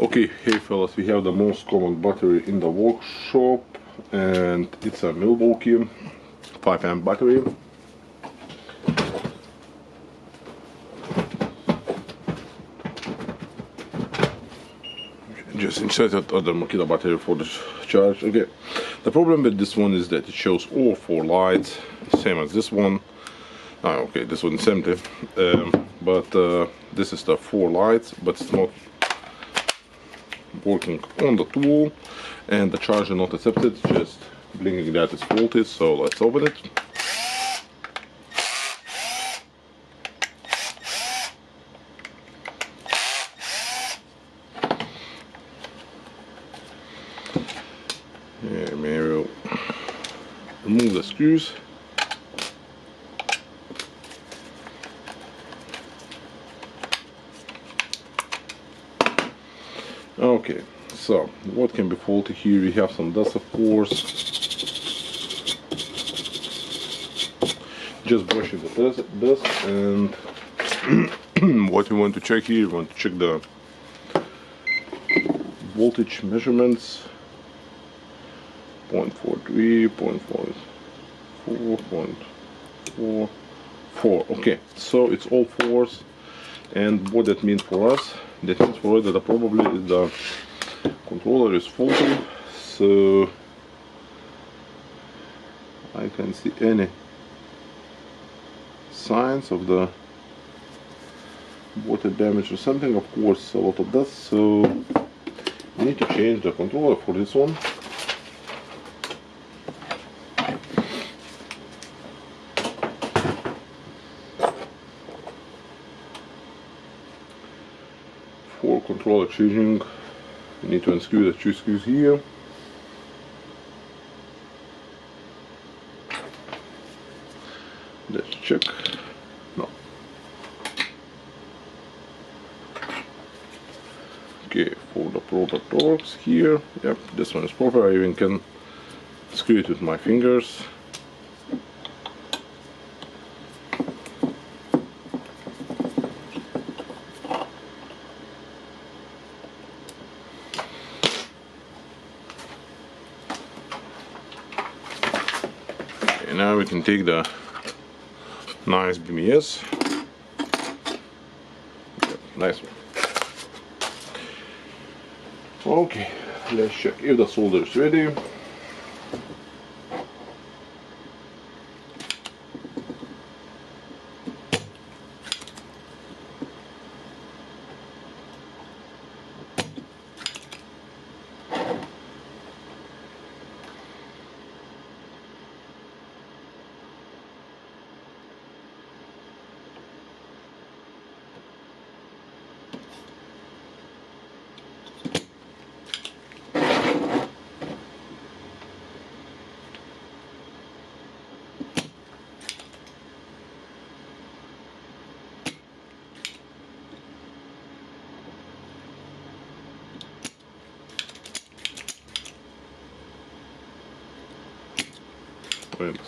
Okay, hey fellas, we have the most common battery in the workshop, and it's a Milwaukee 5 amp battery. Just inserted other Makita battery for the charge. Okay, the problem with this one is that it shows all 4 lights, same as this one. Okay, this one's empty, but this is the 4 lights, but it's not working on the tool, and the charger not accepted, just blinking that is faulty. So let's open it. Yeah, maybe we'll remove the screws. Okay, so what can be faulty here? We have some dust, of course. Just brushing the dust, and what we want to check here, we want to check the voltage measurements. 0.43, 0.44, 0.44. Okay, so it's all 4s, and what that means for us? That means for us that probably the controller is faulty. So I can see any signs of the water damage or something. Of course, a lot of dust. So we need to change the controller for this one. For controller changing, you need to unscrew the 2 screws here. Let's check. No. Okay, for the proper torques here, yep, this one is proper. I even can screw it with my fingers. Now we can take the nice BMS. Yep, nice one. Okay, let's check if the solder is ready.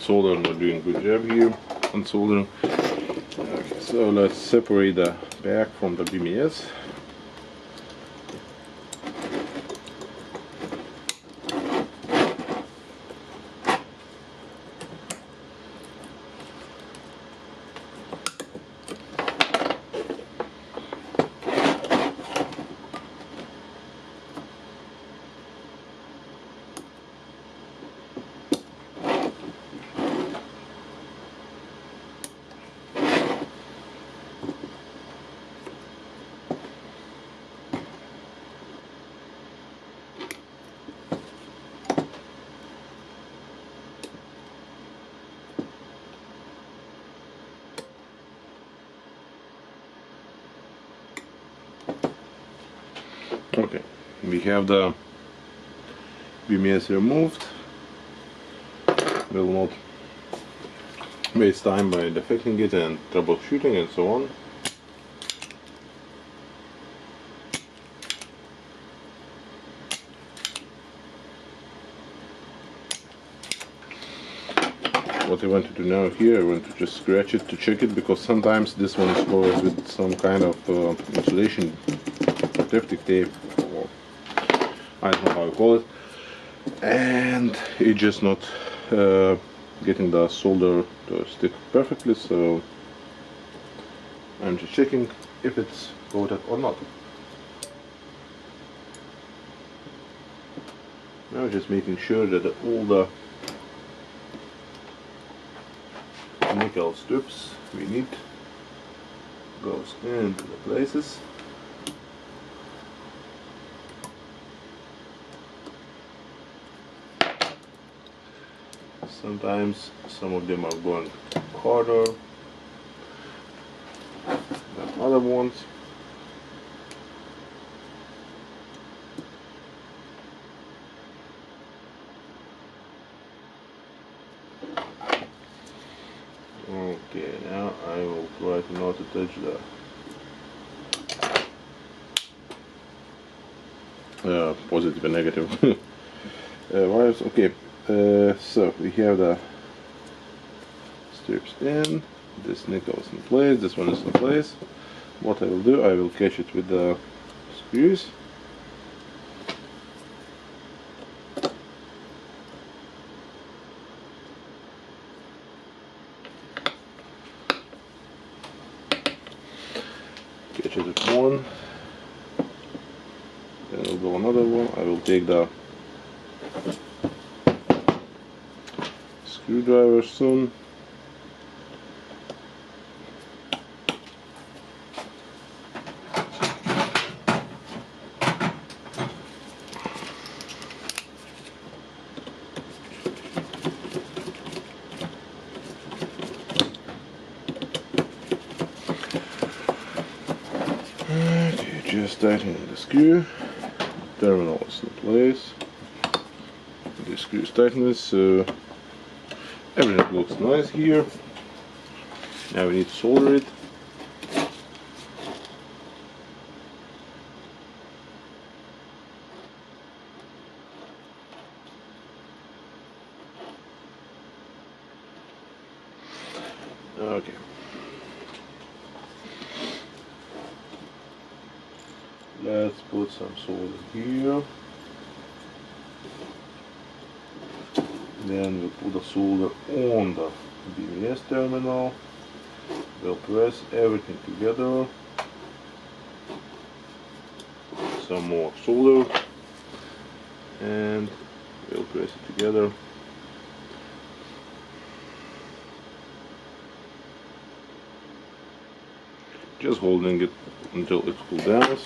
Soldering are doing a good job here on soldering. Okay, so let's separate the back from the BMS. Okay, we have the BMS removed. Will not waste time by defecting it and troubleshooting and so on. What I want to do now here, I want to just scratch it to check it, because sometimes this one is covered with some kind of insulation protective tape or I don't know how you call it, and it's just not getting the solder to stick perfectly, so I'm just checking if it's coated or not. Now just making sure that all the nickel strips we need goes into the places. Sometimes some of them are going harder than other ones. Okay, now I will try to not to touch the positive and negative wires. Okay, so we have the strips in, this nickel is in place, this one is in place. What I will do, I will catch it with the screws. Catch it with one, then will go another one. I will take the screwdriver soon. Okay, just tightening the screw. Terminal is in place. The screw is tightened, so everything looks nice here. Now we need to solder it. Okay. Let's put some solder here. Then we'll put the solder on the BMS terminal. We'll press everything together. Some more solder. And we'll press it together. Just holding it until it cools down.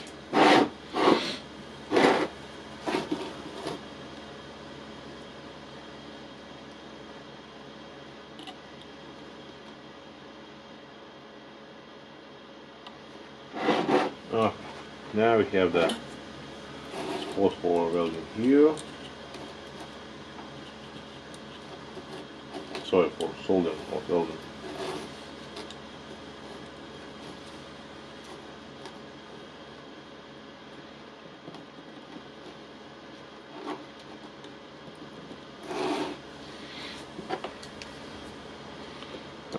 Now we have the spot for welding here. Sorry, for soldering or welding.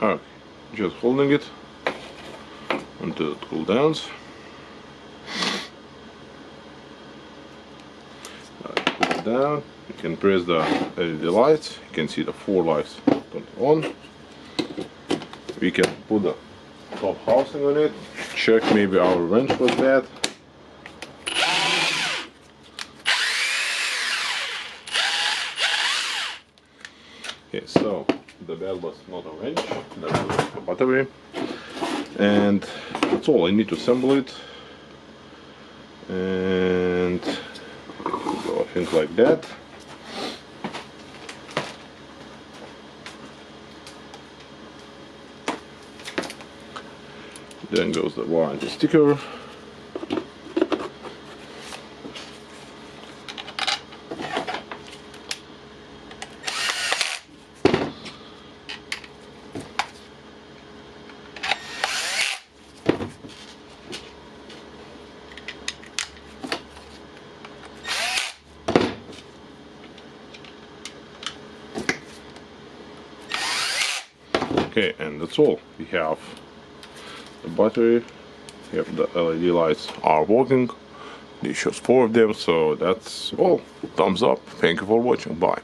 Alright, just holding it until it cools down. Down, you can press the LED lights. You can see the 4 lights turned on. We can put the top housing on it. Check maybe our wrench was bad. Okay, so the bell was not a wrench, that was a battery. And that's all. I need to assemble it. And things like that. Then goes the warranty sticker. Okay, and that's all. We have the battery, we have the LED lights are working, It shows 4 of them, so that's all. Thumbs up. Thank you for watching. Bye.